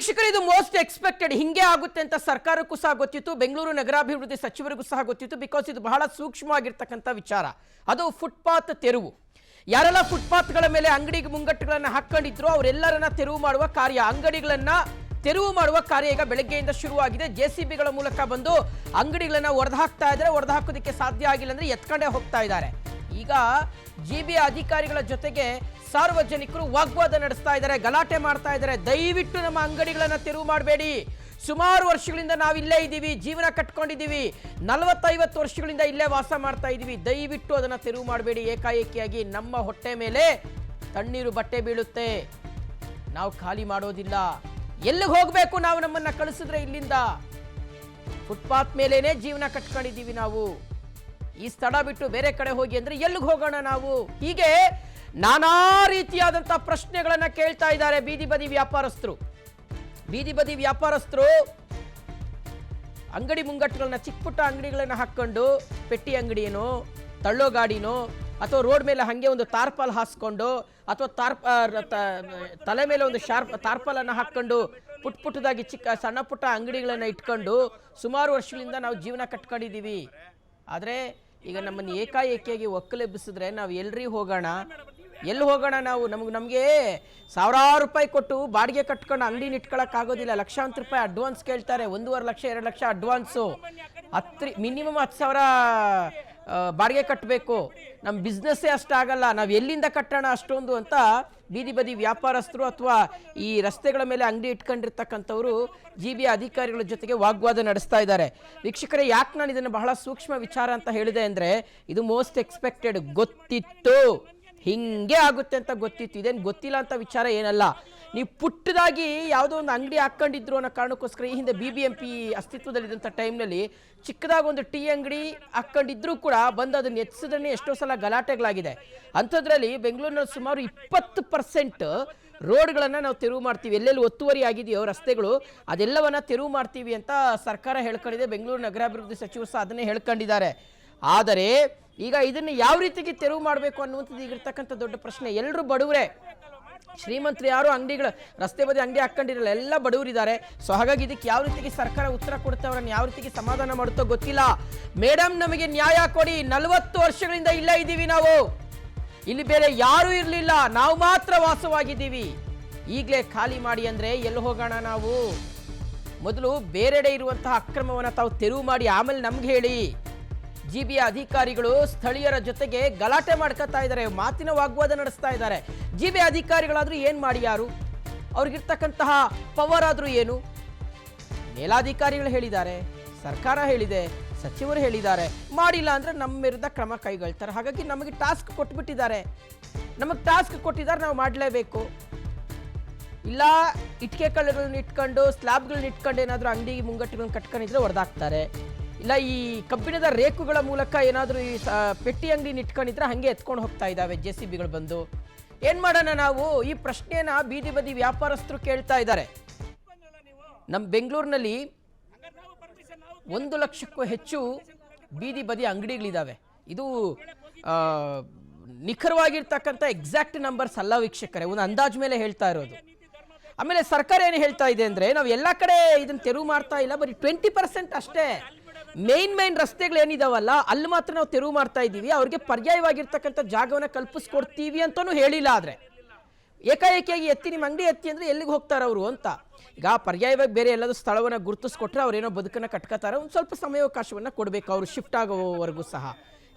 ವೀಕ್ಷಕರು, ಇದು most expected. ಹಿಂಗೆ ಆಗುತ್ತೆ ಅಂತ ಸರ್ಕಾರಕ್ಕೂ ಸಹ ಗೊತ್ತಿತ್ತು, ಬೆಂಗಳೂರು ನಗರಾಭಿವೃದ್ಧಿ ಸಚಿವರಿಗೂ ಸಹ ಗೊತ್ತಿತ್ತು. ಬಿಕಾಸ್ ಇದು ಬಹಳ ಸೂಕ್ಷ್ಮವಾಗಿರ್ತಕ್ಕಂಥ ವಿಚಾರ. ಅದು ಫುಟ್ಪಾತ್ ತೆರವು. ಯಾರೆಲ್ಲ ಫುಟ್ಪಾತ್ಗಳ ಮೇಲೆ ಅಂಗಡಿ ಮುಂಗಟ್ಟುಗಳನ್ನು ಹಾಕೊಂಡಿದ್ರು ಅವರೆಲ್ಲರನ್ನ ತೆರವು ಮಾಡುವ ಕಾರ್ಯ, ಅಂಗಡಿಗಳನ್ನ ತೆರವು ಮಾಡುವ ಕಾರ್ಯ ಈಗ ಬೆಳಗ್ಗೆಯಿಂದ ಶುರುವಾಗಿದೆ. JCBಗಳ ಮೂಲಕ ಬಂದು ಅಂಗಡಿಗಳನ್ನ ಒಡೆದು ಹಾಕ್ತಾ ಇದ್ದಾರೆ. ಒಡೆದು ಹಾಕೋದಕ್ಕೆ ಸಾಧ್ಯ ಆಗಿಲ್ಲ ಅಂದ್ರೆ ಎತ್ಕೊಂಡೇ ಹೋಗ್ತಾ ಇದ್ದಾರೆ. ಈಗ GB ಅಧಿಕಾರಿಗಳ ಜೊತೆಗೆ ಸಾರ್ವಜನಿಕರು ವಾಗ್ವಾದ ನಡೆಸ್ತಾ ಇದ್ದಾರೆ, ಗಲಾಟೆ ಮಾಡ್ತಾ ಇದ್ದಾರೆ. ದಯವಿಟ್ಟು ನಮ್ಮ ಅಂಗಡಿಗಳನ್ನ ತೆರವು ಮಾಡಬೇಡಿ. ಸುಮಾರು ವರ್ಷಗಳಿಂದ ನಾವು ಇಲ್ಲೇ ಇದ್ದೀವಿ, ಜೀವನ ಕಟ್ಕೊಂಡಿದ್ದೀವಿ, 40-50 ವರ್ಷಗಳಿಂದ ಇಲ್ಲೇ ವಾಸ ಮಾಡ್ತಾ ಇದ್ದೀವಿ. ದಯವಿಟ್ಟು ಅದನ್ನು ತೆರವು ಮಾಡಬೇಡಿ. ಏಕಾಏಕಿಯಾಗಿ ನಮ್ಮ ಹೊಟ್ಟೆ ಮೇಲೆ ತಣ್ಣೀರು ಬಟ್ಟೆ ಬೀಳುತ್ತೆ, ನಾವು ಖಾಲಿ ಮಾಡೋದಿಲ್ಲ. ಎಲ್ಲಿಗೆ ಹೋಗಬೇಕು ನಾವು? ನಮ್ಮನ್ನ ಕಳಿಸಿದ್ರೆ ಇಲ್ಲಿಂದ ಫುಟ್ಪಾತ್ ಮೇಲೇನೆ ಜೀವನ ಕಟ್ಕೊಂಡಿದ್ದೀವಿ ನಾವು. ಈ ಸ್ಥಳ ಬಿಟ್ಟು ಬೇರೆ ಕಡೆ ಹೋಗಿ ಅಂದ್ರೆ ಎಲ್ಲಿಗೆ ಹೋಗೋಣ ನಾವು? ಹೀಗೆ ನಾನಾ ರೀತಿಯಾದಂತಹ ಪ್ರಶ್ನೆಗಳನ್ನ ಕೇಳ್ತಾ ಇದ್ದಾರೆ ಬೀದಿ ಬದಿ ವ್ಯಾಪಾರಸ್ಥರು. ಬೀದಿ ಬದಿ ವ್ಯಾಪಾರಸ್ಥರು ಅಂಗಡಿ ಮುಂಗಟ್ಟುಗಳನ್ನ, ಚಿಕ್ಕ ಪುಟ್ಟ ಅಂಗಡಿಗಳನ್ನ ಹಾಕೊಂಡು, ಪೆಟ್ಟಿ ಅಂಗಡಿಯೇನೋ, ತಳ್ಳೋ ಗಾಡಿನೋ, ಅಥವಾ ರೋಡ್ ಮೇಲೆ ಹಾಗೆ ಒಂದು ತಾರ್ಪಾಲ್ ಹಾಸ್ಕೊಂಡು, ಅಥವಾ ತಲೆ ಮೇಲೆ ಒಂದು ತಾರ್ಪಾಲ್ ಅನ್ನು ಹಾಕೊಂಡು ಪುಟ್ಟದಾಗಿ ಸಣ್ಣ ಪುಟ್ಟ ಅಂಗಡಿಗಳನ್ನ ಇಟ್ಕೊಂಡು ಸುಮಾರು ವರ್ಷಗಳಿಂದ ನಾವು ಜೀವನ ಕಟ್ಕೊಂಡಿದ್ದೀವಿ. ಆದರೆ ಈಗ ನಮ್ಮನ್ನು ಏಕಾಏಕಿಯಾಗಿ ಒಕ್ಕಲೆಬ್ಬಿಸಿದ್ರೆ ನಾವು ಎಲ್ರಿ ಹೋಗೋಣ? ಎಲ್ಲಿ ಹೋಗೋಣ ನಾವು? ನಮಗೆ ಸಾವಿರಾರು ರೂಪಾಯಿ ಕೊಟ್ಟು ಬಾಡಿಗೆ ಕಟ್ಕೊಂಡು ಅಂಗಡಿನ ಇಟ್ಕೊಳ್ಳೋಕ್ಕಾಗೋದಿಲ್ಲ. ಲಕ್ಷಾಂತರ ರೂಪಾಯಿ ಅಡ್ವಾನ್ಸ್ ಕೇಳ್ತಾರೆ. 1.5 ಲಕ್ಷ 2 ಲಕ್ಷ ಅಡ್ವಾನ್ಸು. ಮಿನಿಮಮ್ 10,000 ಬಾಡಿಗೆ ಕಟ್ಟಬೇಕು. ನಮ್ಮ ಬಿಸ್ನೆಸ್ಸೇ ಅಷ್ಟಾಗಲ್ಲ, ನಾವು ಎಲ್ಲಿಂದ ಕಟ್ಟೋಣ ಅಷ್ಟೊಂದು ಅಂತ ಬೀದಿ ಬದಿ ವ್ಯಾಪಾರಸ್ಥರು ಅಥವಾ ಈ ರಸ್ತೆಗಳ ಮೇಲೆ ಅಂಗಡಿ ಇಟ್ಕೊಂಡಿರ್ತಕ್ಕಂಥವ್ರು GB ಅಧಿಕಾರಿಗಳ ಜೊತೆಗೆ ವಾಗ್ವಾದ ನಡೆಸ್ತಾ ಇದ್ದಾರೆ. ವೀಕ್ಷಕರೇ, ಯಾಕೆ ನಾನು ಇದನ್ನು ಬಹಳ ಸೂಕ್ಷ್ಮ ವಿಚಾರ ಅಂತ ಹೇಳಿದೆ ಅಂದರೆ, ಇದು ಮೋಸ್ಟ್ ಎಕ್ಸ್ಪೆಕ್ಟೆಡ್. ಗೊತ್ತಿತ್ತು, ಹಿಂಗೆ ಆಗುತ್ತೆ ಅಂತ ಗೊತ್ತಿತ್ತು. ಇದೇನು ಗೊತ್ತಿಲ್ಲ ಅಂತ ವಿಚಾರ ಏನಲ್ಲ. ನೀವು ಪುಟ್ಟದಾಗಿ ಯಾವುದೋ ಒಂದು ಅಂಗಡಿ ಹಾಕ್ಕೊಂಡಿದ್ರು ಅನ್ನೋ ಕಾರಣಕ್ಕೋಸ್ಕರ ಈ ಹಿಂದೆ BBMP ಅಸ್ತಿತ್ವದಲ್ಲಿದ್ದಂಥ ಟೈಮ್ನಲ್ಲಿ ಚಿಕ್ಕದಾಗಿ ಒಂದು ಟೀ ಅಂಗಡಿ ಹಾಕ್ಕೊಂಡಿದ್ರು ಕೂಡ ಬಂದು ಅದನ್ನು ಎತ್ತಿಸಿದ್ರೆ ಎಷ್ಟೋ ಸಲ ಗಲಾಟೆಗಳಾಗಿದೆ. ಅಂಥದ್ರಲ್ಲಿ ಬೆಂಗಳೂರಿನಲ್ಲಿ ಸುಮಾರು 20% ರೋಡ್ಗಳನ್ನು ನಾವು ತೆರವು ಮಾಡ್ತೀವಿ. ಎಲ್ಲೆಲ್ಲಿ ಒತ್ತುವರಿ ಆಗಿದೆಯೋ ರಸ್ತೆಗಳು ಅದೆಲ್ಲವನ್ನ ತೆರವು ಮಾಡ್ತೀವಿ ಅಂತ ಸರ್ಕಾರ ಹೇಳ್ಕೊಂಡಿದೆ. ಬೆಂಗಳೂರು ನಗರಾಭಿವೃದ್ಧಿ ಸಚಿವರು ಸಹ ಅದನ್ನೇ ಹೇಳ್ಕೊಂಡಿದ್ದಾರೆ. ಆದರೆ ಈಗ ಇದನ್ನು ಯಾವ ರೀತಿಗೆ ತೆರವು ಮಾಡಬೇಕು ಅನ್ನುವಂಥದ್ದು ಈಗಿರ್ತಕ್ಕಂಥ ದೊಡ್ಡ ಪ್ರಶ್ನೆ. ಎಲ್ಲರೂ ಬಡವರೇ, ಶ್ರೀಮಂತರು ಯಾರು ಅಂಗಡಿಗಳು ರಸ್ತೆ ಬದಿ ಅಂಗಡಿ ಹಾಕೊಂಡಿರಲ್ಲ, ಎಲ್ಲ ಬಡವರಿದ್ದಾರೆ. ಸೊ ಹಾಗಾಗಿ ಇದಕ್ಕೆ ಯಾವ ರೀತಿಗೆ ಸರ್ಕಾರ ಉತ್ತರ ಕೊಡುತ್ತೆ, ಅವರನ್ನು ಯಾವ ರೀತಿಗೆ ಸಮಾಧಾನ ಮಾಡುತ್ತೋ ಗೊತ್ತಿಲ್ಲ. ಮೇಡಮ್, ನಮಗೆ ನ್ಯಾಯ ಕೊಡಿ. 40 ವರ್ಷಗಳಿಂದ ಇಲ್ಲೇ ಇದ್ದೀವಿ ನಾವು, ಇಲ್ಲಿ ಬೇರೆ ಯಾರೂ ಇರಲಿಲ್ಲ, ನಾವು ಮಾತ್ರ ವಾಸವಾಗಿದ್ದೀವಿ. ಈಗಲೇ ಖಾಲಿ ಮಾಡಿ ಅಂದರೆ ಎಲ್ಲಿ ಹೋಗೋಣ ನಾವು? ಮೊದಲು ಬೇರೆಡೆ ಇರುವಂತಹ ಅಕ್ರಮವನ್ನು ತಾವು ತೆರವು ಮಾಡಿ ಆಮೇಲೆ ನಮ್ಗೆ ಹೇಳಿ. GB ಅಧಿಕಾರಿಗಳು ಸ್ಥಳೀಯರ ಜೊತೆಗೆ ಗಲಾಟೆ ಮಾಡ್ಕೊತಾ ಇದ್ದಾರೆ, ಮಾತಿನ ವಾಗ್ವಾದ ನಡೆಸ್ತಾ ಇದ್ದಾರೆ. GB ಅಧಿಕಾರಿಗಳಾದ್ರೂ ಏನ್ ಮಾಡಿ ಯಾರು? ಅವ್ರಿಗಿರ್ತಕ್ಕಂತಹ ಪವರ್ ಆದ್ರೂ ಏನು? ಮೇಲಾಧಿಕಾರಿಗಳು ಹೇಳಿದ್ದಾರೆ, ಸರ್ಕಾರ ಹೇಳಿದೆ, ಸಚಿವರು ಹೇಳಿದ್ದಾರೆ. ಮಾಡಿಲ್ಲ ಅಂದ್ರೆ ನಮ್ಮ ವಿರುದ್ಧ ಕ್ರಮ ಕೈಗೊಳ್ತಾರೆ. ಹಾಗಾಗಿ ನಮಗೆ ಟಾಸ್ಕ್ ಕೊಟ್ಬಿಟ್ಟಿದ್ದಾರೆ, ನಮಗೆ ಟಾಸ್ಕ್ ಕೊಟ್ಟಿದ್ದಾರೆ, ನಾವು ಮಾಡಲೇಬೇಕು. ಇಲ್ಲ ಇಟ್ಕೆ ಕಲ್ಲುಗಳನ್ನ ಇಟ್ಕೊಂಡು, ಸ್ಲ್ಯಾಬ್ಗಳನ್ನ ಇಟ್ಕೊಂಡು ಏನಾದರೂ ಅಂಗಡಿ ಮುಂಗಟ್ಟುಗಳನ್ನ ಕಟ್ಕೊಂಡಿದ್ರೆ ಹೊಡೆದಾಕ್ತಾರೆ. ಇಲ್ಲ ಈ ಕಬ್ಬಿಣದ ರೇಕುಗಳ ಮೂಲಕ ಏನಾದರೂ ಈ ಪೆಟ್ಟಿ ಅಂಗಡಿ ಇಟ್ಕೊಂಡಿದ್ರೆ ಹಾಗೆ ಎತ್ಕೊಂಡು ಹೋಗ್ತಾ ಇದ್ದಾವೆ JCBಗಳು ಬಂದು. ಏನು ಮಾಡೋಣ ನಾವು? ಈ ಪ್ರಶ್ನೆನ ಬೀದಿ ಬದಿ ವ್ಯಾಪಾರಸ್ಥರು ಕೇಳ್ತಾ ಇದ್ದಾರೆ. ನಮ್ಮ ಬೆಂಗಳೂರಿನಲ್ಲಿ 1 ಲಕ್ಷಕ್ಕೂ ಹೆಚ್ಚು ಬೀದಿ ಬದಿ ಅಂಗಡಿಗಳಿದ್ದಾವೆ. ಇದು ನಿಖರವಾಗಿರ್ತಕ್ಕಂಥ ಎಕ್ಸಾಕ್ಟ್ ನಂಬರ್ಸ್ ಅಲ್ಲ ವೀಕ್ಷಕರೇ, ಒಂದು ಅಂದಾಜು ಮೇಲೆ ಹೇಳ್ತಾ ಇರೋದು. ಆಮೇಲೆ ಸರ್ಕಾರ ಏನು ಹೇಳ್ತಾ ಇದೆ ಅಂದರೆ, ನಾವು ಎಲ್ಲ ಕಡೆ ಇದನ್ನು ತೆರವು ಮಾಡ್ತಾ ಇಲ್ಲ, ಬರೀ 20% ಅಷ್ಟೇ. ಮೇನ್ ರಸ್ತೆಗಳು ಏನಿದಾವಲ್ಲ ಅಲ್ಲಿ ಮಾತ್ರ ನಾವು ತೆರವು ಮಾಡ್ತಾ ಇದ್ದೀವಿ. ಅವ್ರಿಗೆ ಪರ್ಯಾಯವಾಗಿರ್ತಕ್ಕಂಥ ಜಾಗವನ್ನು ಕಲ್ಪಿಸ್ಕೊಡ್ತೀವಿ ಅಂತಲೂ ಹೇಳಿಲ್ಲ. ಆದರೆ ಏಕಾಏಕಿಯಾಗಿ ಎತ್ತಿ ನಿಮ್ಮ ಅಂಗಡಿ ಎತ್ತಿ ಅಂದರೆ ಎಲ್ಲಿಗೆ ಹೋಗ್ತಾರೆ ಅವರು ಅಂತ. ಈಗ ಪರ್ಯಾಯವಾಗಿ ಬೇರೆ ಎಲ್ಲಾದರೂ ಸ್ಥಳವನ್ನು ಗುರುತಿಸ್ಕೊಟ್ರೆ ಅವ್ರೇನೋ ಬದುಕನ್ನು ಕಟ್ಕೋತಾರೆ. ಒಂದು ಸ್ವಲ್ಪ ಸಮಯಾವಕಾಶವನ್ನು ಕೊಡಬೇಕು ಅವರು ಶಿಫ್ಟ್ ಆಗೋವರೆಗೂ ಸಹ.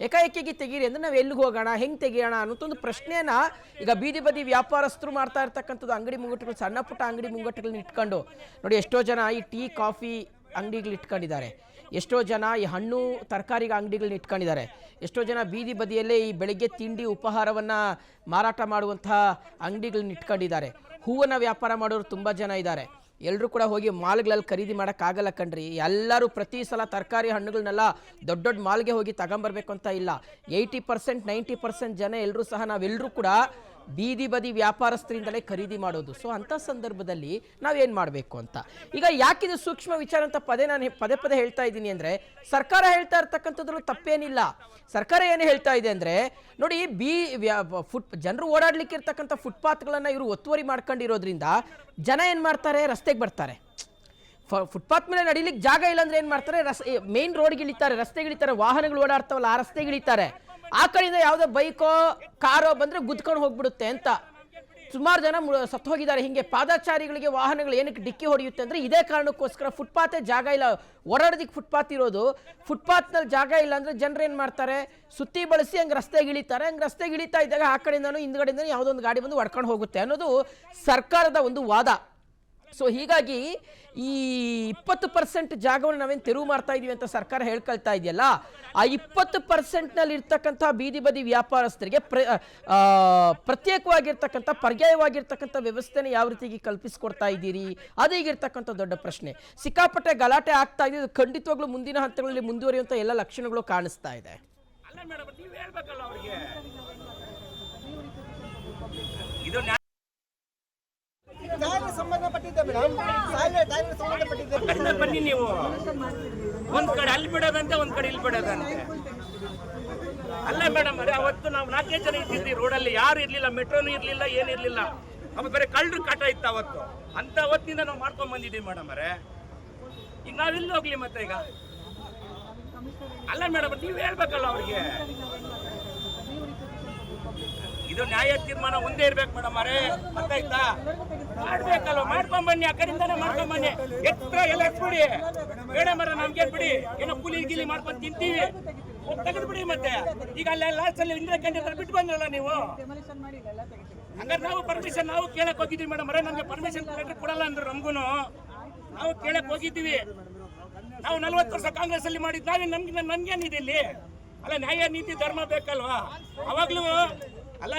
ಏಕಾಏಕಿಯಾಗಿ ತೆಗೀರಿ ಅಂದರೆ ನಾವು ಎಲ್ಲಿಗೆ ಹೋಗೋಣ, ಹೆಂಗೆ ತೆಗಿಯೋಣ ಅನ್ನೋದೊಂದು ಪ್ರಶ್ನೆಯನ್ನು ಈಗ ಬೀದಿ ಬದಿ ವ್ಯಾಪಾರಸ್ಥರು ಮಾಡ್ತಾ ಇರ್ತಕ್ಕಂಥದ್ದು. ಅಂಗಡಿ ಮುಂಗಟ್ಟುಗಳು, ಸಣ್ಣ ಪುಟ್ಟ ಅಂಗಡಿ ಮುಂಗಟ್ಟುಗಳನ್ನ ಇಟ್ಕೊಂಡು ನೋಡಿ, ಎಷ್ಟೋ ಜನ ಈ ಟೀ ಕಾಫಿ ಅಂಗಡಿಗಳು ಇಟ್ಕೊಂಡಿದ್ದಾರೆ, ಎಷ್ಟೋ ಜನ ಈ ಹಣ್ಣು ತರಕಾರಿ ಅಂಗಡಿಗಳನ್ನ ಇಟ್ಕೊಂಡಿದ್ದಾರೆ, ಎಷ್ಟೋ ಜನ ಬೀದಿ ಬದಿಯಲ್ಲೇ ಈ ಬೆಳಗ್ಗೆ ತಿಂಡಿ ಉಪಹಾರವನ್ನು ಮಾರಾಟ ಮಾಡುವಂತಹ ಅಂಗಡಿಗಳನ್ನ ಇಟ್ಕೊಂಡಿದ್ದಾರೆ. ಹೂವನ್ನು ವ್ಯಾಪಾರ ಮಾಡೋರು ತುಂಬ ಜನ ಇದ್ದಾರೆ. ಎಲ್ಲರೂ ಕೂಡ ಹೋಗಿ ಮಾಲ್ಗಳಲ್ಲಿ ಖರೀದಿ ಮಾಡೋಕ್ಕಾಗಲ್ಲ ಕಣ್ರಿ. ಎಲ್ಲರೂ ಪ್ರತಿ ಸಲ ತರಕಾರಿ ಹಣ್ಣುಗಳನ್ನೆಲ್ಲ ದೊಡ್ಡ ಮಾಲ್ಗೆ ಹೋಗಿ ತಗೊಂಬರ್ಬೇಕು ಅಂತ ಇಲ್ಲ. 80% 90% ಜನ ಎಲ್ಲರೂ ಸಹ ನಾವೆಲ್ಲರೂ ಕೂಡ ಬೀದಿ ಬದಿ ವ್ಯಾಪಾರಸ್ಥರಿಂದಲೇ ಖರೀದಿ ಮಾಡೋದು. ಸೊ ಅಂಥ ಸಂದರ್ಭದಲ್ಲಿ ನಾವೇನು ಮಾಡಬೇಕು ಅಂತ. ಈಗ ಯಾಕಿದು ಸೂಕ್ಷ್ಮ ವಿಚಾರ ಅಂತ ನಾನು ಪದೇ ಪದೇ ಹೇಳ್ತಾ ಇದ್ದೀನಿ ಅಂದರೆ, ಸರ್ಕಾರ ಹೇಳ್ತಾ ಇರ್ತಕ್ಕಂಥದ್ರಲ್ಲಿ ತಪ್ಪೇನಿಲ್ಲ. ಸರ್ಕಾರ ಏನು ಹೇಳ್ತಾ ಇದೆ ಅಂದರೆ, ನೋಡಿ ಜನರು ಓಡಾಡ್ಲಿಕ್ಕೆ ಇರ್ತಕ್ಕಂಥ ಫುಟ್ಪಾತ್ಗಳನ್ನು ಇವರು ಒತ್ತುವರಿ ಮಾಡ್ಕೊಂಡಿರೋದ್ರಿಂದ ಜನ ಏನು ಮಾಡ್ತಾರೆ, ರಸ್ತೆಗೆ ಬರ್ತಾರೆ. ಫುಟ್ಪಾತ್ ಮೇಲೆ ನಡಿಲಿಕ್ಕೆ ಜಾಗ ಇಲ್ಲ ಅಂದ್ರೆ ಏನು ಮಾಡ್ತಾರೆ, ಮೇನ್ ರೋಡ್ಗೆ ಇಳಿತಾರೆ, ರಸ್ತೆಗೆ ಇಳಿತಾರೆ. ವಾಹನಗಳು ಓಡಾಡ್ತಾವಲ್ಲ ಆ ರಸ್ತೆಗೆ ಇಳಿತಾರೆ. ಆ ಕಡೆಯಿಂದ ಯಾವುದೋ ಬೈಕೋ ಕಾರೋ ಬಂದರೆ ಗುದ್ಕೊಂಡು ಹೋಗ್ಬಿಡುತ್ತೆ ಅಂತ ಸುಮಾರು ಜನ ಸತ್ತು ಹೋಗಿದ್ದಾರೆ. ಹಿಂಗೆ ಪಾದಚಾರಿಗಳಿಗೆ ವಾಹನಗಳು ಏನಕ್ಕೆ ಡಿಕ್ಕಿ ಹೊಡೆಯುತ್ತೆ ಅಂದರೆ ಇದೇ ಕಾರಣಕ್ಕೋಸ್ಕರ. ಫುಟ್ಪಾತೇ ಜಾಗ ಇಲ್ಲ, ಓಡಾಡೋದಕ್ಕೆ ಫುಟ್ಪಾತ್ ಇರೋದು. ಫುಟ್ಪಾತ್ನಲ್ಲಿ ಜಾಗ ಇಲ್ಲ ಅಂದರೆ ಜನರು ಏನು ಮಾಡ್ತಾರೆ, ಸುತ್ತಿ ಬಳಸಿ ಹಂಗೆ ರಸ್ತೆಗೆ ಇಳಿತಾರೆ. ಹಂಗೆ ರಸ್ತೆಗೆ ಇಳಿತಾ ಇದ್ದಾಗ ಆ ಕಡೆಯಿಂದನೂ ಹಿಂದ್ಗಡೆಯಿಂದನೂ ಯಾವುದೋ ಒಂದು ಗಾಡಿ ಬಂದು ಹೊಡ್ಕೊಂಡು ಹೋಗುತ್ತೆ ಅನ್ನೋದು ಸರ್ಕಾರದ ಒಂದು ವಾದ. ಸೊ ಹೀಗಾಗಿ ಈ 20% ಜಾಗವನ್ನು ನಾವೇನು ತೆರವು ಮಾಡ್ತಾ ಇದೀವಿ ಅಂತ ಸರ್ಕಾರ ಹೇಳ್ಕೊಳ್ತಾ ಇದೆಯಲ್ಲ, ಆ 20%ನಲ್ಲಿ ಇರ್ತಕ್ಕಂಥ ಬೀದಿ ಬದಿ ವ್ಯಾಪಾರಸ್ಥರಿಗೆ ಪ್ರತ್ಯೇಕವಾಗಿರ್ತಕ್ಕಂಥ ಪರ್ಯಾಯವಾಗಿರ್ತಕ್ಕಂಥ ವ್ಯವಸ್ಥೆನ ಯಾವ ರೀತಿಯಾಗಿ ಕಲ್ಪಿಸಿಕೊಡ್ತಾ ಇದ್ದೀರಿ, ಅದೀಗಿರ್ತಕ್ಕಂಥ ದೊಡ್ಡ ಪ್ರಶ್ನೆ. ಸಿಕ್ಕಾಪಟ್ಟೆ ಗಲಾಟೆ ಆಗ್ತಾ ಇದೆ. ಖಂಡಿತವಾಗ್ಲೂ ಮುಂದಿನ ಹಂತಗಳಲ್ಲಿ ಮುಂದುವರಿಯುವಂಥ ಎಲ್ಲ ಲಕ್ಷಣಗಳು ಕಾಣಿಸ್ತಾ ಇದೆ. ಬನ್ನಿ ನೀವು, ಒಂದ್ ಕಡೆ ಅಲ್ಲಿ ಬಿಡೋದಂತೆ, ಒಂದ್ ಕಡೆ ಇಲ್ಲಿ ಬಿಡೋದಂತೆ. ಅಲ್ಲ ಮೇಡಮ್ ಅವತ್ತು ನಾವು 4 ಜನ ಇದ್ದಿದ್ವಿ ರೋಡಲ್ಲಿ, ಯಾರು ಇರ್ಲಿಲ್ಲ, ಮೆಟ್ರೋನು ಇರ್ಲಿಲ್ಲ, ಏನಿರ್ಲಿಲ್ಲ. ಅವ ಬೇರೆ ಕಳ್ಳರು ಕಾಟ ಇತ್ತು ಅವತ್ತು. ಅಂತ ಅವತ್ತಿಂದ ನಾವು ಮಾಡ್ಕೊಂಡ್ ಬಂದಿದ್ದೀವಿ ಮೇಡಮ್ ಅವರೇ. ಈಗ ನಾವೆಲ್ಲಿ ಹೋಗ್ಲಿ ಮತ್ತೆ ಈಗ? ಅಲ್ಲ ಮೇಡಮ್ ನೀವ್ ಹೇಳ್ಬೇಕಲ್ಲ ಅವ್ರಿಗೆ. ಇದು ನ್ಯಾಯ ತೀರ್ಮಾನ ಒಂದೇ ಇರ್ಬೇಕು ಮೇಡಮ್ ಅವರೇ, ಗೊತ್ತಾಯ್ತಾ? ಮಾಡ್ಬೇಕಲ್ವ, ಮಾಡ್ಕೊಂಡ್ ಬನ್ನಿ, ಆ ಕಡೆಯಿಂದಾನೆ ಮಾಡ್ಕೊಂಡ್ ಬನ್ನಿ. ಎತ್ರ ಎಲ್ಲ ಎತ್ಬಿಡಿ ಮೇಡಮ್ ಅವರ, ನಮ್ಗೆ ಬಿಡಿ, ಏನೋ ಕೂಲಿ ಗೀಲಿ ಮಾಡ್ಕೊಂಡ್ ತಿಂತೀವಿ, ತೆಗೆದು ಬಿಡಿ. ಮತ್ತೆ ಈಗ ಅಲ್ಲ ಲಾಸ್ಟ್ ಅಲ್ಲಿ ಇಂದಿರಾ ಕ್ಯಾಂಟೀನ್ ಬಿಟ್ಟು ಬಂದ್ರಲ್ಲ ನೀವು, ಹಂಗಾರೆ ನಾವು ಪರ್ಮಿಷನ್ ನಾವು ಕೇಳಕ್ ಹೋಗಿದ್ವಿ ಮೇಡಮ್ ಅವರೇ. ನಮ್ಗೆ ಪರ್ಮಿಷನ್ ಕೊಡಲ್ಲ ಅಂದ್ರು ನಮ್ಗೂನು. ನಾವು ಕೇಳಕ್ ಹೋಗಿದ್ದೀವಿ. ನಾವು 40 ವರ್ಷ ಕಾಂಗ್ರೆಸ್ ಅಲ್ಲಿ ಮಾಡಿದ್ ನಾವೇ, ನಮ್ಗೇನಿದೆ ಇಲ್ಲಿ? ಅಲ್ಲ ನ್ಯಾಯ ನೀತಿ ಧರ್ಮ ಬೇಕಲ್ವಾ? ಅವಾಗ್ಲೂ ಅಲ್ಲ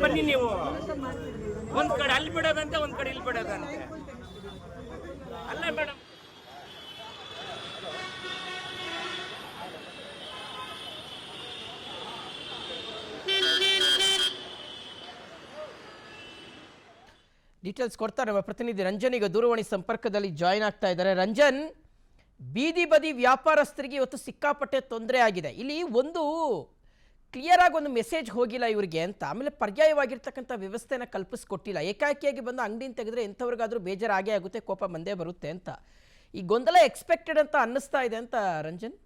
ಬನ್ನಿ ನೀವು, ಒಂದ್ ಕಡೆ ಅಲ್ಲಿ ಬಿಡೋದಂತೆ, ಒಂದ್ ಕಡೆ ಇಲ್ಲಿ ಬಿಡೋದಂತೆ. ಅಲ್ಲ ಮೇಡಮ್ ಡೀಟೇಲ್ಸ್ ಕೊಡ್ತಾರೆ ನಮ್ಮ ಪ್ರತಿನಿಧಿ ರಂಜನ್. ಈಗ ದೂರವಾಣಿ ಸಂಪರ್ಕದಲ್ಲಿ ಜಾಯಿನ್ ಆಗ್ತಾ ಇದ್ದಾರೆ. ರಂಜನ್, ಬೀದಿ ಬದಿ ವ್ಯಾಪಾರಸ್ಥರಿಗೆ ಇವತ್ತು ಸಿಕ್ಕಾಪಟ್ಟೆ ತೊಂದರೆ ಆಗಿದೆ. ಇಲ್ಲಿ ಒಂದು ಕ್ಲಿಯರ್ ಆಗಿ ಒಂದು ಮೆಸೇಜ್ ಹೋಗಿಲ್ಲ ಇವರಿಗೆ ಅಂತ, ಆಮೇಲೆ ಪರ್ಯಾಯವಾಗಿರ್ತಕ್ಕಂಥ ವ್ಯವಸ್ಥೆನ ಕಲ್ಪಿಸ್ಕೊಟ್ಟಿಲ್ಲ. ಏಕಾಏಕಿಯಾಗಿ ಬಂದು ಅಂಗಡಿನ ತೆಗೆದ್ರೆ ಎಂಥವ್ರಿಗಾದ್ರೂ ಬೇಜಾರಾಗೇ ಆಗುತ್ತೆ, ಕೋಪ ಬಂದೇ ಬರುತ್ತೆ ಅಂತ ಈ ಗೊಂದಲ ಎಕ್ಸ್ಪೆಕ್ಟೆಡ್ ಅಂತ ಅನ್ನಿಸ್ತಾ ಇದೆ ಅಂತ ರಂಜನ್.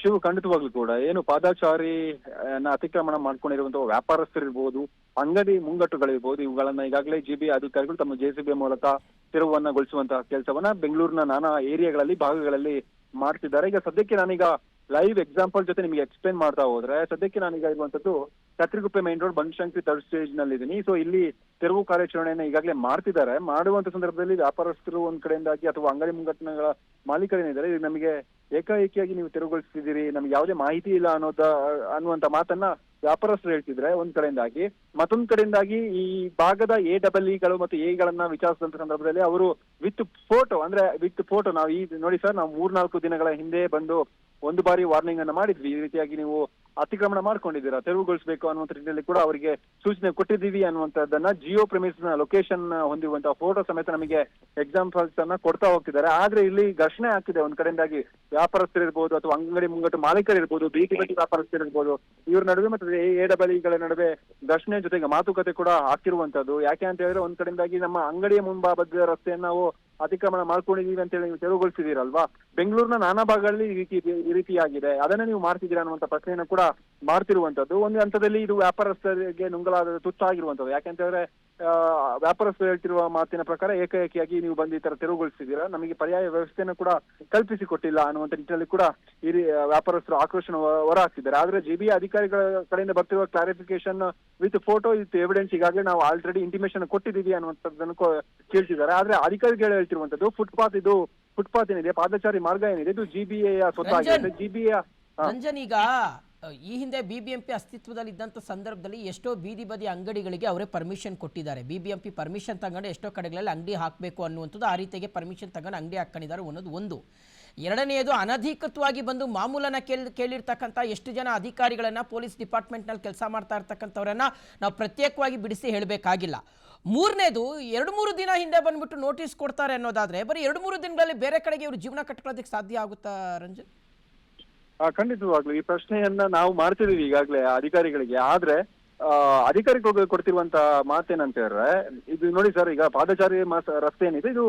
ಶಿವು, ಖಂಡಿತವಾಗ್ಲೂ ಕೂಡ ಏನು ಪಾದಚಾರಿ ಅತಿಕ್ರಮಣ ಮಾಡ್ಕೊಂಡಿರುವಂತಹ ವ್ಯಾಪಾರಸ್ಥರಿರ್ಬೋದು, ಅಂಗಡಿ ಮುಂಗಟ್ಟುಗಳಿರ್ಬೋದು, ಇವುಗಳನ್ನ ಈಗಾಗಲೇ ಜಿಬಿ ಅಧಿಕಾರಿಗಳು ತಮ್ಮ JCB ಮೂಲಕ ತೆರವನ್ನಗೊಳಿಸುವಂತಹ ಕೆಲಸವನ್ನ ಬೆಂಗಳೂರಿನ ನಾನಾ ಏರಿಯಾಗಳಲ್ಲಿ ಭಾಗಗಳಲ್ಲಿ ಮಾಡ್ತಿದ್ದಾರೆ. ಈಗ ಸದ್ಯಕ್ಕೆ ನಾನೀಗ ಲೈವ್ ಎಕ್ಸಾಂಪಲ್ ಜೊತೆ ನಿಮಗೆ ಎಕ್ಸ್ಪ್ಲೇನ್ ಮಾಡ್ತಾ ಹೋದ್ರೆ, ಸದ್ಯಕ್ಕೆ ನಾನೀಗ ಇರುವಂತದ್ದು Katriguppe main road Banashankari 3rd stage ನಲ್ಲಿ ಇದ್ದೀನಿ. ಸೊ ಇಲ್ಲಿ ತೆರವು ಕಾರ್ಯಾಚರಣೆಯನ್ನ ಈಗಾಗಲೇ ಮಾಡ್ತಿದ್ದಾರೆ. ಮಾಡುವಂತ ಸಂದರ್ಭದಲ್ಲಿ ವ್ಯಾಪಾರಸ್ಥರು ಒಂದ್ ಕಡೆಯಿಂದಾಗಿ ಅಥವಾ ಅಂಗಡಿ ಮುಂಗಟ್ಟಿನ ಮಾಲೀಕರೇನಿದ್ದಾರೆ, ನಮಗೆ ಏಕಾಏಕಿಯಾಗಿ ನೀವು ತೆರವುಗೊಳಿಸ್ತಿದ್ದೀರಿ, ನಮ್ಗೆ ಯಾವುದೇ ಮಾಹಿತಿ ಇಲ್ಲ ಅನ್ನುವಂತ ಮಾತನ್ನ ವ್ಯಾಪಾರಸ್ಥರು ಹೇಳ್ತಿದ್ರೆ ಒಂದ್ ಕಡೆಯಿಂದಾಗಿ. ಮತ್ತೊಂದ್ ಕಡೆಯಿಂದಾಗಿ ಈ ಭಾಗದ AEEಗಳು ಮತ್ತು ಎಗಳನ್ನ ವಿಚಾರಿಸಿದಂತ ಸಂದರ್ಭದಲ್ಲಿ ಅವರು ವಿತ್ ಫೋಟೋ ನಾವು ಈ ನೋಡಿ ಸರ್, ನಾವು 3-4 ದಿನಗಳ ಹಿಂದೆ ಬಂದು ಒಂದು ಬಾರಿ ವಾರ್ನಿಂಗ್ ಅನ್ನ ಮಾಡಿದ್ವಿ, ಈ ರೀತಿಯಾಗಿ ನೀವು ಅತಿಕ್ರಮಣ ಮಾಡ್ಕೊಂಡಿದ್ದೀರಾ, ತೆರವುಗೊಳಿಸಬೇಕು ಅನ್ನುವಂಥ ರೀತಿಯಲ್ಲಿ ಕೂಡ ಅವರಿಗೆ ಸೂಚನೆ ಕೊಟ್ಟಿದ್ದೀವಿ ಅನ್ನುವಂಥದ್ದನ್ನ ಜಿಯೋ ಪ್ರೆಮಿಸ್ ನ ಲೊಕೇಶನ್ ಹೊಂದಿರುವಂತಹ ಫೋಟೋ ಸಮೇತ ನಮಗೆ ಎಕ್ಸಾಂಪಲ್ಸ್ ಅನ್ನ ಕೊಡ್ತಾ ಹೋಗ್ತಿದ್ದಾರೆ. ಆದ್ರೆ ಇಲ್ಲಿ ಘರ್ಷಣೆ ಆಗ್ತಿದೆ ಒಂದ್ ಕಡೆಯಿಂದಾಗಿ ವ್ಯಾಪಾರಸ್ಥರಿರ್ಬೋದು ಅಥವಾ ಅಂಗಡಿ ಮುಂಗಟ್ಟು ಮಾಲೀಕರಿರ್ಬೋದು, ಬೀದಿ ಬದಿ ವ್ಯಾಪಾರಸ್ಥರಿರ್ಬೋದು, ಇವ್ರ ನಡುವೆ ಮತ್ತು AEEಗಳ ನಡುವೆ ಘರ್ಷಣೆ ಜೊತೆಗೆ ಮಾತುಕತೆ ಕೂಡ ಆಗ್ತಿರುವಂತದ್ದು. ಯಾಕೆ ಅಂತ ಹೇಳಿದ್ರೆ ಒಂದ್ ಕಡೆಯಿಂದಾಗಿ ನಮ್ಮ ಅಂಗಡಿಯ ಮುಂಭಾಗದ ರಸ್ತೆಯನ್ನ ನಾವು ಅತಿಕ್ರಮಣ ಮಾಡ್ಕೊಂಡಿದೀವಿ ಅಂತ ಹೇಳಿ ನೀವು ತೆರವುಗೊಳಿಸಿದೀರಲ್ವಾ, ಬೆಂಗಳೂರಿನ ನಾನಾ ಭಾಗಗಳಲ್ಲಿ ಈ ರೀತಿಯಾಗಿದೆ, ಅದನ್ನ ನೀವು ಮಾಡ್ತಿದ್ದೀರಾ ಅನ್ನುವಂತ ಪ್ರಶ್ನೆಯನ್ನು ಕೂಡ ಮಾಡ್ತಿರುವಂತದ್ದು. ಒಂದು ಹಂತದಲ್ಲಿ ಇದು ವ್ಯಾಪಾರಸ್ಥರಿಗೆ ನುಂಗಲಾದ ತುತ್ತಾಗಿರುವಂತದ್ದು. ಯಾಕೆಂತ ಹೇಳಿದ್ರೆ ವ್ಯಾಪಾರಸ್ಥರು ಹೇಳ್ತಿರುವ ಮಾತಿನ ಪ್ರಕಾರ ಏಕಾಏಕಿಯಾಗಿ ನೀವು ಬಂದು ಈ ತರ ತೆರವುಗೊಳಿಸಿದ್ದೀರಾ, ನಮಗೆ ಪರ್ಯಾಯ ವ್ಯವಸ್ಥೆಯನ್ನು ಕೂಡ ಕಲ್ಪಿಸಿಕೊಟ್ಟಿಲ್ಲ ಅನ್ನುವಂತ ನಿಟ್ಟಿನಲ್ಲಿ ಕೂಡ ಈ ವ್ಯಾಪಾರಸ್ಥರು ಆಕ್ರೋಶನ ಹೊರಹಾಕ್ತಿದ್ದಾರೆ. ಆದ್ರೆ JB ಅಧಿಕಾರಿಗಳ ಕಡೆಯಿಂದ ಬರ್ತಿರುವ clarification with photo with evidence ಈಗಾಗಲೇ ನಾವು ಆಲ್ರೆಡಿ ಇಂಟಿಮೇಷನ್ ಕೊಟ್ಟಿದ್ದೀವಿ ಅನ್ನುವಂಥದ್ದನ್ನು ಕೇಳ್ತಿದ್ದಾರೆ. ಆದ್ರೆ ಅಧಿಕಾರಿಗಳು ಹೇಳ್ತಿರುವಂತದ್ದು ಫುಟ್ಪಾತ್ ಏನಿದೆ, ಪಾದಚಾರಿ ಮಾರ್ಗ ಏನಿದೆ, ಇದು GBA ಸ್ವತ್ತಾಗಿದೆ. GBA ರಂಜನ್, ಈಗ ಈ ಹಿಂದೆ BBMP ಅಸ್ತಿತ್ವದಲ್ಲಿ ಇದ್ದಂಥ ಸಂದರ್ಭದಲ್ಲಿ ಎಷ್ಟೋ ಬೀದಿ ಬದಿ ಅಂಗಡಿಗಳಿಗೆ ಅವರೇ ಪರ್ಮಿಷನ್ ಕೊಟ್ಟಿದ್ದಾರೆ. BBMP ಪರ್ಮಿಷನ್ ತಗೊಂಡು ಎಷ್ಟೋ ಕಡೆಗಳಲ್ಲಿ ಅಂಗಡಿ ಹಾಕಬೇಕು ಅನ್ನುವಂಥದ್ದು, ಆ ರೀತಿಗೆ ಪರ್ಮಿಷನ್ ತಗೊಂಡು ಅಂಗಡಿ ಹಾಕೊಂಡಿದ್ದಾರೆ ಅನ್ನೋದು ಒಂದು. ಎರಡನೆಯದು ಅನಧಿಕೃತವಾಗಿ ಬಂದು ಮಾಮೂಲನ್ನ ಕೇಳಿರ್ತಕ್ಕಂಥ ಎಷ್ಟು ಜನ ಅಧಿಕಾರಿಗಳನ್ನ ಪೊಲೀಸ್ ಡಿಪಾರ್ಟ್ಮೆಂಟ್ನಲ್ಲಿ ಕೆಲಸ ಮಾಡ್ತಾ ಇರ್ತಕ್ಕಂಥವ್ರನ್ನ ನಾವು ಪ್ರತ್ಯೇಕವಾಗಿ ಬಿಡಿಸಿ ಹೇಳಬೇಕಾಗಿಲ್ಲ. ಮೂರನೇದು 2-3 ದಿನ ಹಿಂದೆ ಬಂದ್ಬಿಟ್ಟು ನೋಟಿಸ್ ಕೊಡ್ತಾರೆ ಅನ್ನೋದಾದ್ರೆ ಬರೀ 2-3 ದಿನಗಳಲ್ಲಿ ಬೇರೆ ಕಡೆಗೆ ಇವರು ಜೀವನ ಕಟ್ಕೊಳ್ಳೋದಕ್ಕೆ ಸಾಧ್ಯ ಆಗುತ್ತಾ ರಂಜನ್? ಖಂಡಿತವಾಗ್ಲು ಈ ಪ್ರಶ್ನೆಯನ್ನ ನಾವು ಮಾಡ್ತಿದೀವಿ ಈಗಾಗಲೇ ಅಧಿಕಾರಿಗಳಿಗೆ. ಆದ್ರೆ ಅಧಿಕಾರಿಗಳು ಕೊಡ್ತಿರುವಂತ ಮಾತೇನಂತ ಹೇಳಿದ್ರೆ, ಇದು ನೋಡಿ ಸರ್, ಈಗ ಪಾದಚಾರಿ ರಸ್ತೆ ಏನಿದೆ ಇದು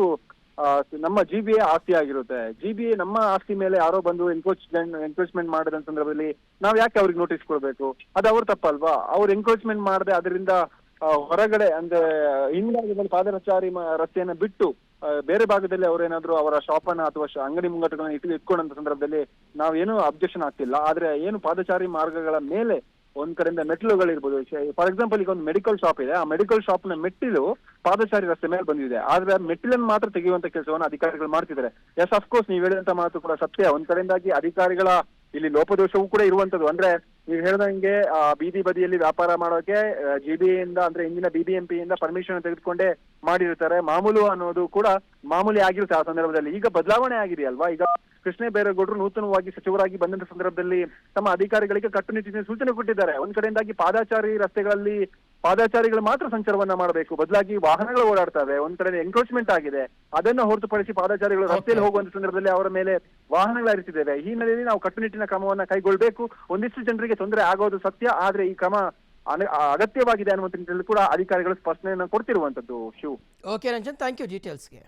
ನಮ್ಮ GBA ಆಸ್ತಿ ಆಗಿರುತ್ತೆ. GBA ನಮ್ಮ ಆಸ್ತಿ ಮೇಲೆ ಯಾರೋ ಬಂದು ಎನ್ಕ್ರೋಚ್ಮೆಂಟ್ ಮಾಡಿದ ಸಂದರ್ಭದಲ್ಲಿ ನಾವ್ ಯಾಕೆ ಅವ್ರಿಗೆ ನೋಟಿಸ್ ಕೊಡ್ಬೇಕು? ಅದು ಅವ್ರ ತಪ್ಪಲ್ವಾ? ಅವ್ರು ಎನ್ಕ್ರೋಚ್ಮೆಂಟ್ ಮಾಡದೆ ಅದರಿಂದ ಹೊರಗಡೆ ಅಂದ್ರೆ ಹಿಂಭಾಗದಲ್ಲಿ ಪಾದಚಾರಿ ರಸ್ತೆಯನ್ನ ಬಿಟ್ಟು ಬೇರೆ ಭಾಗದಲ್ಲಿ ಅವರೇನಾದ್ರು ಅವರ ಶಾಪನ್ನ ಅಥವಾ ಅಂಗಡಿ ಮುಂಗಟ್ಟುಗಳನ್ನ ಇಟ್ಕೊಂಡಂತ ಸಂದರ್ಭದಲ್ಲಿ ನಾವೇನು ಅಬ್ಜೆಕ್ಷನ್ ಆಗ್ತಿಲ್ಲ. ಆದ್ರೆ ಏನು ಪಾದಚಾರಿ ಮಾರ್ಗಗಳ ಮೇಲೆ ಒಂದ್ ಕಡೆಯಿಂದ ಮೆಟ್ಟಿಲುಗಳಿರ್ಬೋದು. ಫಾರ್ ಎಕ್ಸಾಂಪಲ್, ಈಗ ಒಂದು ಮೆಡಿಕಲ್ ಶಾಪ್ ಇದೆ, ಆ ಮೆಡಿಕಲ್ ಶಾಪ್ ನ ಮೆಟ್ಟಿಲು ಪಾದಚಾರಿ ರಸ್ತೆ ಮೇಲೆ ಬಂದಿದೆ. ಆದ್ರೆ ಮೆಟ್ಟಿಲನ್ನು ಮಾತ್ರ ತೆಗೆಯುವಂತ ಕೆಲಸವನ್ನು ಅಧಿಕಾರಿಗಳು ಮಾಡ್ತಿದ್ದಾರೆ. ಎಸ್, ಅಫ್ಕೋರ್ಸ್ ನೀವು ಹೇಳಿದಂತ ಮಾತು ಕೂಡ ಸತ್ಯ. ಒಂದ್ ಕಡೆಯಿಂದಾಗಿ ಅಧಿಕಾರಿಗಳ ಇಲ್ಲಿ ಲೋಪದೋಷವೂ ಕೂಡ ಇರುವಂತದ್ದು. ಅಂದ್ರೆ ನೀವು ಹೇಳ್ದಂಗೆ ಬೀದಿ ಬದಿಯಲ್ಲಿ ವ್ಯಾಪಾರ ಮಾಡೋಕೆ GBA ಇಂದ ಅಂದ್ರೆ ಇಂದಿನ BBMP ಇಂದ ಪರ್ಮಿಷನ್ ತೆಗೆದುಕೊಂಡೇ ಮಾಡಿರ್ತಾರೆ. ಮಾಮೂಲು ಅನ್ನೋದು ಕೂಡ ಮಾಮೂಲಿ ಆಗಿರುತ್ತೆ ಆ ಸಂದರ್ಭದಲ್ಲಿ. ಈಗ ಬದಲಾವಣೆ ಆಗಿದೆಯಲ್ವಾ? ಈಗ ಕೃಷ್ಣ ಬೈರೇಗೌಡರು ನೂತನವಾಗಿ ಸಚಿವರಾಗಿ ಬಂದಂತ ಸಂದರ್ಭದಲ್ಲಿ ತಮ್ಮ ಅಧಿಕಾರಿಗಳಿಗೆ ಕಟ್ಟುನಿಟ್ಟಿನ ಸೂಚನೆ ಕೊಟ್ಟಿದ್ದಾರೆ. ಒಂದ್ ಕಡೆಯಿಂದಾಗಿ ಪಾದಚಾರಿ ರಸ್ತೆಗಳಲ್ಲಿ ಪಾದಚಾರಿಗಳು ಮಾತ್ರ ಸಂಚಾರವನ್ನ ಮಾಡಬೇಕು, ಬದಲಾಗಿ ವಾಹನಗಳು ಓಡಾಡ್ತವೆ. ಒಂದ್ ಕಡೆ ಎನ್ಕ್ರೋಚ್ಮೆಂಟ್ ಆಗಿದೆ, ಅದನ್ನ ಹೊರತುಪಡಿಸಿ ಪಾದಚಾರಿಗಳು ರಸ್ತೆಯಲ್ಲಿ ಹೋಗುವಂತ ಸಂದರ್ಭದಲ್ಲಿ ಅವರ ಮೇಲೆ ವಾಹನಗಳು ಹರಿಸಿದ್ದೇವೆ. ಈ ಹಿನ್ನೆಲೆಯಲ್ಲಿ ನಾವು ಕಟ್ಟುನಿಟ್ಟಿನ ಕ್ರಮವನ್ನ ಕೈಗೊಳ್ಳಬೇಕು. ಒಂದಿಷ್ಟು ಜನರಿಗೆ ತೊಂದರೆ ಆಗೋದು ಸತ್ಯ, ಆದ್ರೆ ಈ ಕ್ರಮ ಅಗತ್ಯವಾಗಿದೆ ಅನ್ನುವಂತ ನಿಟ್ಟಿನಲ್ಲಿ ಕೂಡ ಅಧಿಕಾರಿಗಳು ಸ್ಪಷ್ಟನೆಯನ್ನ ಕೊಡ್ತಿರುವಂತದ್ದು. Shiv. Okay Ranjan, thank you ಡೀಟೇಲ್ಸ್ಗೆ.